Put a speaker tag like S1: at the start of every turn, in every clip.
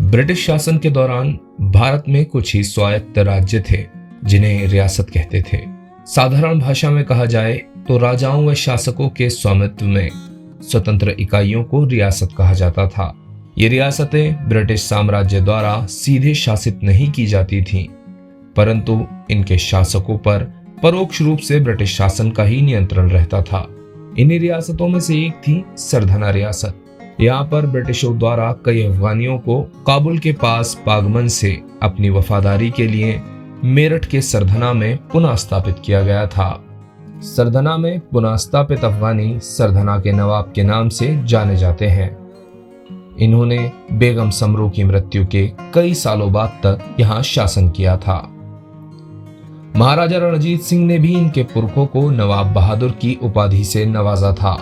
S1: British शासन के दौरान भारत में कुछ ही स्वायत्त राज्य थे जिन्हें रियासत कहते थे। साधारण भाषा में कहा जाए तो राजाओं व शासकों के स्वामित्व में स्वतंत्र इकाइयों को रियासत कहा जाता था। ये रियासतें ब्रिटिश साम्राज्य द्वारा सीधे शासित नहीं की जाती थीं, परंतु इनके शासकों पर परोक्ष रूप से ब्रिटिश शासन का ही नियंत्रण रहता था। इन्हीं रियासतों में से एक थी सरधना रियासत। यहाँ पर ब्रिटिशों द्वारा कई अफगानियों को काबुल के पास पागमन से अपनी वफादारी के लिए मेरठ के सरधना में पुनः स्थापित किया गया था। सरधना में पुनः स्थापित अफगानी सरधना के नवाब के नाम से जाने जाते हैं। इन्होंने बेगम समरू की मृत्यु के कई सालों बाद तक यहाँ शासन किया था। महाराजा रणजीत सिंह ने भी इनके पुरखों को नवाब बहादुर की उपाधि से नवाजा था।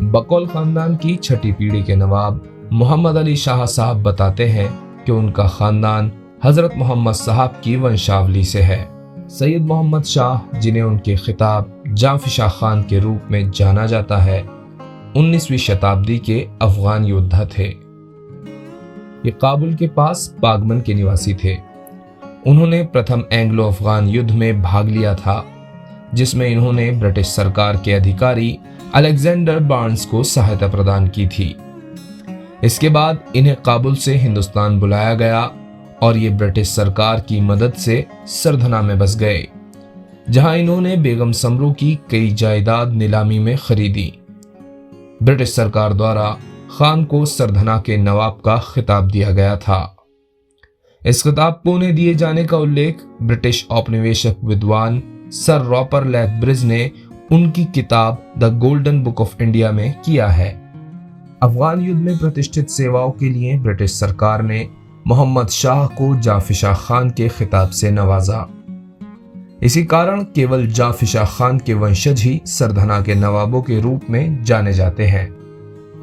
S1: बकौल खानदान की छठी पीढ़ी के नवाब मोहम्मद अली शाह साहब बताते हैं कि उनका खानदान हजरत मोहम्मद साहब की वंशावली से है। सैयद मोहम्मद शाह, जिन्हें उनके खिताब जाफिशा खान के रूप में जाना जाता है, 19वीं शताब्दी के अफगान योद्धा थे। ये काबुल के पास पागमन के निवासी थे। उन्होंने प्रथम एंग्लो अफगान युद्ध में भाग लिया था, जिसमें इन्होंने ब्रिटिश सरकार के अधिकारी अलेक्जेंडर बार्न्स को सहायता प्रदान की थी। इसके बाद इन्हें काबुल से हिंदुस्तान बुलाया गया और ये ब्रिटिश सरकार की मदद से सरधना में बस गए, जहां इन्होंने बेगम समरू की कई जायदाद नीलामी में खरीदी। ब्रिटिश सरकार द्वारा खान को सरधना के नवाब का खिताब दिया गया था। इस खिताब को उन्हें दिए जाने का उल्लेख ब्रिटिश औपनिवेशिक विद्वान सर रॉपर लैथब्रिज ने उनकी किताब the golden book of India में किया है। अफगान युद्ध में प्रतिष्ठित सेवाओं के लिए ब्रिटिश सरकार ने मोहम्मद शाह को जाफिशा खान के खिताब से नवाजा। इसी कारण केवल जाफिशा खान के वंशज ही सरधना के नवाबों के रूप में जाने जाते हैं।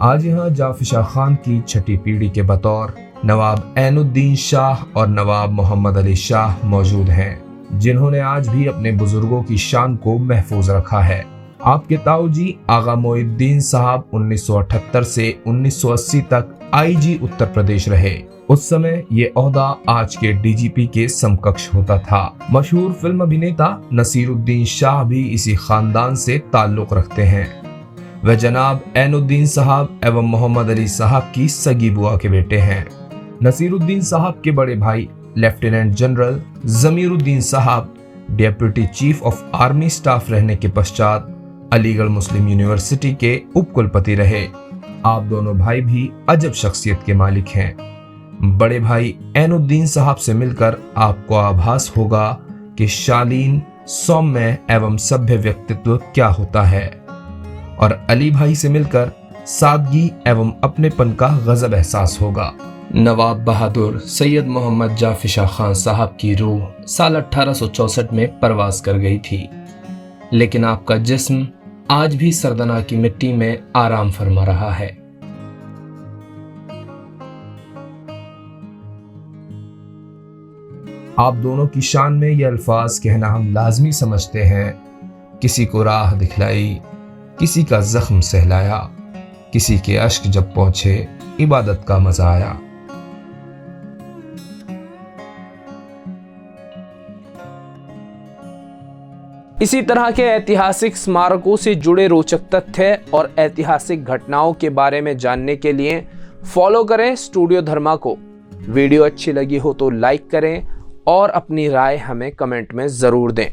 S1: आज यहाँ जाफिशा खान की छठी पीढ़ी के बतौर नवाब ऐनुद्दीन शाह और नवाब मोहम्मद अली शाह मौजूद हैं, जिन्होंने आज भी अपने बुजुर्गों की शान को महफूज रखा है। आपके ताऊजी आगा मोइनुद्दीन साहब 1978 से 1980 तक आईजी उत्तर प्रदेश रहे। उस समय ये ओहदा आज के डीजीपी के समकक्ष होता था। मशहूर फिल्म अभिनेता नसीरुद्दीन शाह भी इसी खानदान से ताल्लुक रखते हैं। वह जनाब ऐनुद्दीन साहब एवं मोहम्मद अली साहब की सगी बुआ के बेटे हैं। नसीरुद्दीन साहब के बड़े भाई लेफ्टिनेंट जनरल जमीरुद्दीन साहब deputy chief of army staff रहने के पश्चात अलीगढ़ मुस्लिम यूनिवर्सिटी के उपकुलपति रहे। आप दोनों भाई भी अजब शख्सियत के मालिक हैं। बड़े भाई ऐनुद्दीन साहब से मिलकर आपको आभास होगा कि शालीन, सौम्य एवं सभ्य व्यक्तित्व क्या होता है, और अली भाई से मिलकर सादगी एवं अपनेपन का गजब एहसास होगा। नवाब बहादुर सैयद मोहम्मद जाफिशा खान साहब की रूह साल 1864 में परवास कर गई थी, लेकिन आपका जिस्म आज भी सरधना की मिट्टी में आराम फरमा रहा है। आप दोनों की शान में ये अल्फाज कहना हम लाजमी समझते हैं। किसी को राह दिखलाई, किसी का जख्म सहलाया, किसी के अश्क जब पहुंचे, इबादत का मजा आया।
S2: इसी तरह के ऐतिहासिक स्मारकों से जुड़े रोचक तथ्य और ऐतिहासिक घटनाओं के बारे में जानने के लिए फॉलो करें स्टूडियो धर्मा को। वीडियो अच्छी लगी हो तो लाइक करें और अपनी राय हमें कमेंट में ज़रूर दें।